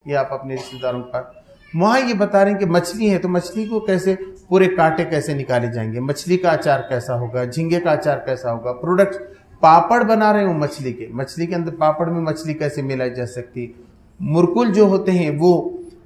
ये आप अपने रिश्तेदारों के पास, वहाँ ये बता रहे हैं कि मछली है तो मछली को कैसे पूरे कांटे कैसे निकाले जाएंगे, मछली का अचार कैसा होगा, झींगे का अचार कैसा होगा, प्रोडक्ट पापड़ बना रहे हो मछली के अंदर पापड़ में मछली कैसे मिलाई जा सकती, मुरकुल जो होते हैं वो,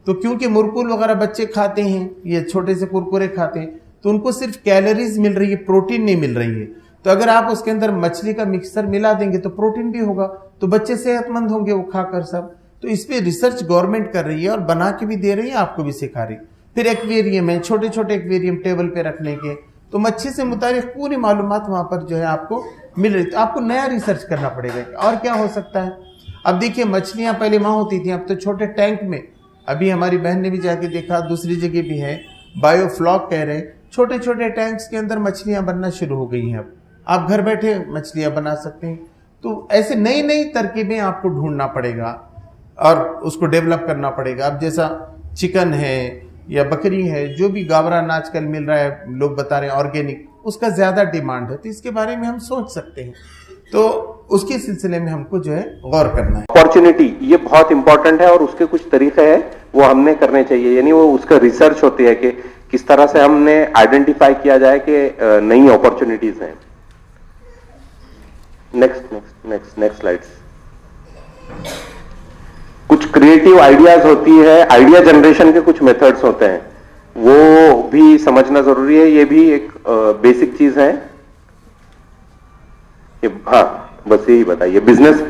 तो क्योंकि मुरकुल वगैरह बच्चे खाते हैं, ये छोटे से कुरकुरे खाते हैं, तो उनको सिर्फ कैलोरीज मिल रही है, प्रोटीन नहीं मिल रही है। तो अगर आप उसके अंदर मछली का मिक्सचर मिला देंगे तो प्रोटीन भी होगा, तो बच्चे सेहतमंद होंगे वो खाकर सब। तो इस पे रिसर्च गवर्नमेंट कर रही है और बना के भी दे रही है, आपको भी सिखा रही है। फिर एक्वेरियम है, छोटे छोटे एक्वेरियम टेबल पे रखने के, तो मच्छी से मुताबिक पूरी मालूमात वहाँ पर जो है आपको मिल रही। तो आपको नया रिसर्च करना पड़ेगा और क्या हो सकता है। अब देखिए मछलियाँ पहले वहाँ होती थी, अब तो छोटे टैंक में, अभी हमारी बहन ने भी जाके देखा, दूसरी जगह भी है, बायोफ्लॉक कह रहे हैं, छोटे छोटे टैंक्स के अंदर मछलियाँ बनना शुरू हो गई हैं। अब आप घर बैठे मछलियाँ बना सकते हैं। तो ऐसे नई नई तरकीबें आपको ढूंढना पड़ेगा और उसको डेवलप करना पड़ेगा। अब जैसा चिकन है या बकरी है, जो भी गावरान आजकल मिल रहा है, लोग बता रहे हैं ऑर्गेनिक, उसका ज़्यादा डिमांड है, तो इसके बारे में हम सोच सकते हैं। तो उसके सिलसिले में हमको जो है गौर करना है। अपॉर्चुनिटी ये बहुत इंपॉर्टेंट है और उसके कुछ तरीके हैं वो हमने करने चाहिए, यानी वो उसका रिसर्च होती है कि किस तरह से हमने आइडेंटिफाई किया जाए कि नई अपॉर्चुनिटीज हैं। Next slides. कुछ क्रिएटिव आइडियाज होती है, आइडिया जनरेशन के कुछ मेथड्स होते हैं, वो भी समझना जरूरी है। ये भी एक बेसिक चीज है। हाँ, बस यही बताइए। बिजनेस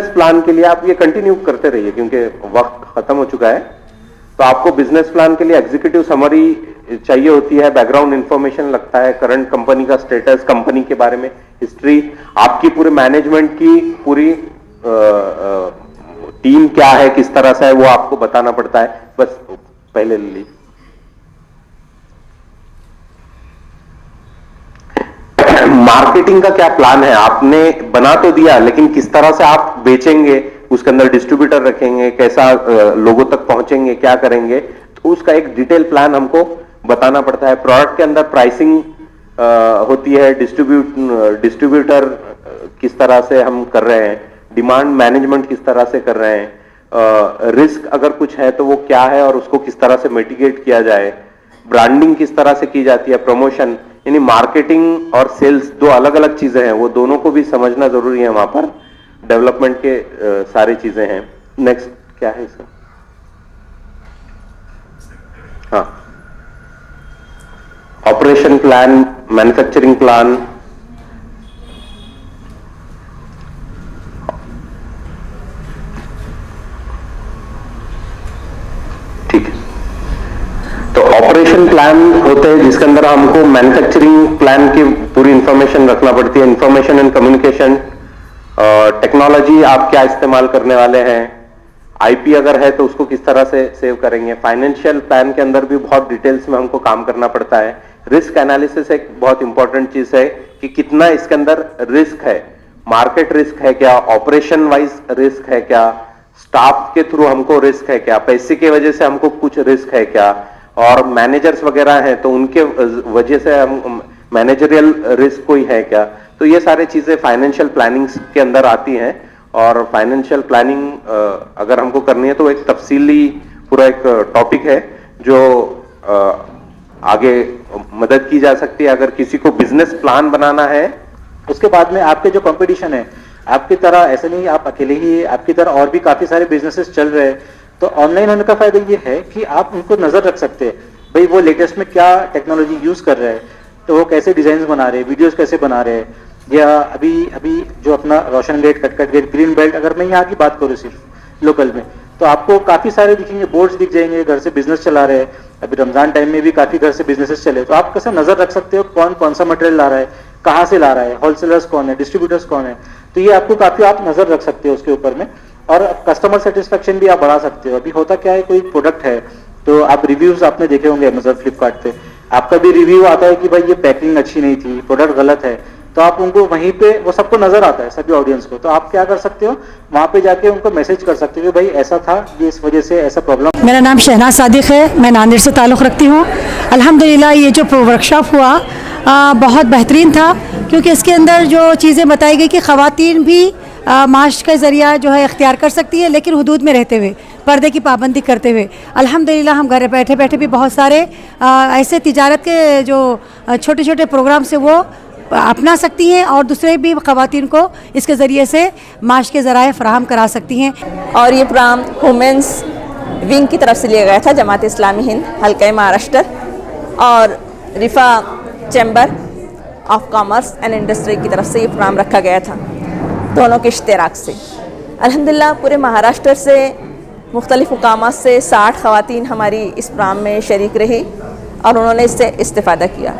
प्लान के लिए आप ये कंटिन्यू करते रहिए क्योंकि वक्त खत्म हो चुका है। तो आपको बिजनेस प्लान के लिए एग्जीक्यूटिव समरी चाहिए होती है, बैकग्राउंड इंफॉर्मेशन लगता है, करंट कंपनी का स्टेटस, कंपनी के बारे में हिस्ट्री, आपकी पूरे मैनेजमेंट की पूरी टीम क्या है, किस तरह से है, वो आपको बताना पड़ता है। बस पहले ले लीजिए। मार्केटिंग का क्या प्लान है, आपने बना तो दिया, लेकिन किस तरह से आप बेचेंगे, उसके अंदर डिस्ट्रीब्यूटर रखेंगे, कैसा लोगों तक पहुंचेंगे, क्या करेंगे, तो उसका एक डिटेल प्लान हमको बताना पड़ता है। प्रोडक्ट के अंदर प्राइसिंग होती है, डिस्ट्रीब्यूटर किस तरह से हम कर रहे हैं, डिमांड मैनेजमेंट किस तरह से कर रहे हैं, रिस्क अगर कुछ है तो वो क्या है और उसको किस तरह से मिटिगेट किया जाए, ब्रांडिंग किस तरह से की जाती है, प्रमोशन, यानी मार्केटिंग और सेल्स दो अलग अलग चीजें हैं, वो दोनों को भी समझना जरूरी है। वहां पर डेवलपमेंट के सारी चीजें हैं। नेक्स्ट क्या है इसका? हाँ, ऑपरेशन प्लान, मैन्युफैक्चरिंग प्लान, ठीक है। तो ऑपरेशन प्लान होते हैं जिसके अंदर हमको मैन्युफैक्चरिंग प्लान की पूरी इंफॉर्मेशन रखना पड़ती है, इंफॉर्मेशन एंड कम्युनिकेशन, टेक्नोलॉजी आप क्या इस्तेमाल करने वाले हैं, आईपी अगर है तो उसको किस तरह से सेव करेंगे। फाइनेंशियल प्लान के अंदर भी बहुत डिटेल्स में हमको काम करना पड़ता है। रिस्क एनालिसिस एक बहुत इंपॉर्टेंट चीज है कि कितना इसके अंदर रिस्क है, मार्केट रिस्क है क्या, ऑपरेशन वाइज रिस्क है क्या, स्टाफ के थ्रू हमको रिस्क है क्या, पैसे की वजह से हमको कुछ रिस्क है क्या, और मैनेजर्स वगैरह हैं तो उनके वजह से हम मैनेजरियल रिस्क कोई है क्या। तो ये सारी चीजें फाइनेंशियल प्लानिंग के अंदर आती हैं। और फाइनेंशियल प्लानिंग अगर हमको करनी है तो एक तफसीली पूरा एक टॉपिक है जो आगे मदद की जा सकती है अगर किसी को बिजनेस प्लान बनाना है। उसके बाद में आपके जो कंपटीशन है, आपकी तरह ऐसे नहीं आप अकेले ही, आपकी तरह और भी काफी सारे बिजनेसेस चल रहे हैं। तो ऑनलाइन होने का फायदा ये है कि आप उनको नजर रख सकते हैं, भाई वो लेटेस्ट में क्या टेक्नोलॉजी यूज कर रहे हैं, तो वो कैसे डिजाइन बना रहे हैं, वीडियोस कैसे बना रहे हैं, या अभी जो अपना रोशन गेट, कटकट गेट, ग्रीन बेल्ट, अगर मैं यहाँ की बात करूँ सिर्फ लोकल में, तो आपको काफी सारे दिखेंगे, बोर्ड्स दिख जाएंगे, घर से बिजनेस चला रहे हैं। अभी रमजान टाइम में भी काफी घर से बिजनेसेस चले, तो आप कैसे नजर रख सकते हो कौन कौन सा मटेरियल ला रहा है, कहाँ से ला रहा है, होलसेलर्स कौन है, डिस्ट्रीब्यूटर्स कौन है। तो ये आपको काफी आप नजर रख सकते हो उसके ऊपर में, और कस्टमर सेटिस्फेक्शन भी आप बढ़ा सकते हो। अभी होता क्या है, कोई प्रोडक्ट है तो आप रिव्यूज आपने देखे होंगे अमेजन, फ्लिपकार्ट पे आपका भी रिव्यू आता है कि भाई ये पैकिंग अच्छी नहीं थी, प्रोडक्ट गलत है, तो आप उनको वहीं पे वो सबको नजर आता है, सभी ऑडियंस को। तो आप क्या कर सकते हो, वहां पे जाके उनको मैसेज कर सकते हो कि भाई ऐसा था, ये इस वजह से ऐसा प्रॉब्लम। मेरा नाम शहनाज सादिक है, मैं नांदेड़ से ताल्लुक़ रखती हूँ। अल्हम्दुलिल्लाह ये जो वर्कशॉप हुआ बहुत बेहतरीन था, क्योंकि इसके अंदर जो चीज़ें बताई गई कि ख़वातीन भी माश का ज़रिया जो है इख्तियार कर सकती है, लेकिन हुदूद में रहते हुए, पर्दे की पाबंदी करते हुए। अल्हम्दुलिल्लाह हम घर बैठे बैठे भी बहुत सारे ऐसे तिजारत के जो छोटे छोटे प्रोग्राम से वो अपना सकती हैं और दूसरे भी ख़वातीन को इसके ज़रिए से माश के ज़राए फ़राहम करा सकती हैं। और ये प्रोग्राम वुमेंस विंग की तरफ से लिया गया था, जमात इस्लामी हिंद हल्का महाराष्ट्र और Rifah chamber of commerce and industry की तरफ से ये प्रोग्राम रखा गया था, दोनों के इश्तिराक से। अल्हम्दुलिल्लाह पूरे महाराष्ट्र से मुख्तलिफ़ मुकामात से 60 ख़वातीन हमारी इस प्रोग्राम में शरीक रही और उन्होंने इससे इस्तिफ़ादा किया।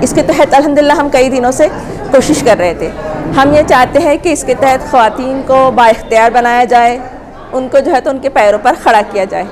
इसके तहत अल्हम्दुलिल्लाह हम कई दिनों से कोशिश कर रहे थे। हम ये चाहते हैं कि इसके तहत ख़वातीन को बाइख्तियार बनाया जाए, उनको जो है तो उनके पैरों पर खड़ा किया जाए।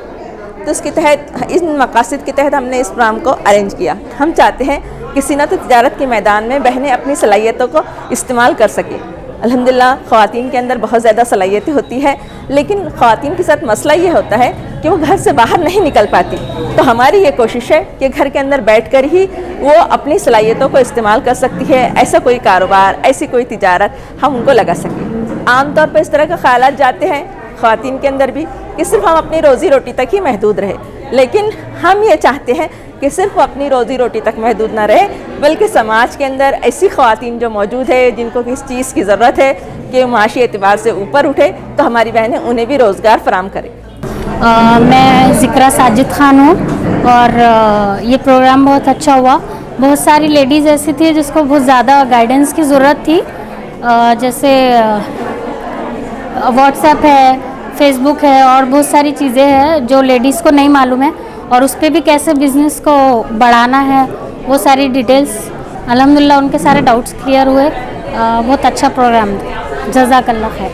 तो इसके तहत, इन मकासद के तहत हमने इस प्रोग्राम को अरेंज किया। हम चाहते हैं कि सिनत तिजारत के मैदान में बहनें अपनी सलाहियतों को इस्तेमाल कर सकें। अल्हम्दुलिल्लाह ख़वातीन के अंदर बहुत ज़्यादा सलाहियतें होती है, लेकिन ख़वातीन के साथ मसला ये होता है कि वो घर से बाहर नहीं निकल पाती। तो हमारी ये कोशिश है कि घर के अंदर बैठकर ही वो अपनी सलाहियतों को इस्तेमाल कर सकती है। ऐसा कोई कारोबार, ऐसी कोई तिजारत हम उनको लगा सकें। आमतौर पर इस तरह के ख़यालात जाते हैं ख़वातीन के अंदर भी कि सिर्फ हम अपनी रोज़ी रोटी तक ही महदूद रहे, लेकिन हम ये चाहते हैं कि सिर्फ वो अपनी रोज़ी रोटी तक महदूद ना रहे, बल्कि समाज के अंदर ऐसी ख़वातीन जो मौजूद है जिनको किस चीज़ की ज़रूरत है कि माशी एतबार से ऊपर उठे, तो हमारी बहनें उन्हें भी रोज़गार फराहम करें। मैं ज़िक्रा साजिद खान हूँ और ये प्रोग्राम बहुत अच्छा हुआ। बहुत सारी लेडीज़ ऐसी थी जिसको बहुत ज़्यादा गाइडेंस की ज़रूरत थी, जैसे व्हाट्सएप है, फेसबुक है और बहुत सारी चीज़ें हैं जो लेडीज़ को नहीं मालूम है और उस पर भी कैसे बिज़नेस को बढ़ाना है, वो सारी डिटेल्स अल्हम्दुलिल्लाह उनके सारे डाउट्स क्लियर हुए। बहुत अच्छा प्रोग्राम, जज़ाकल्लाह खैर।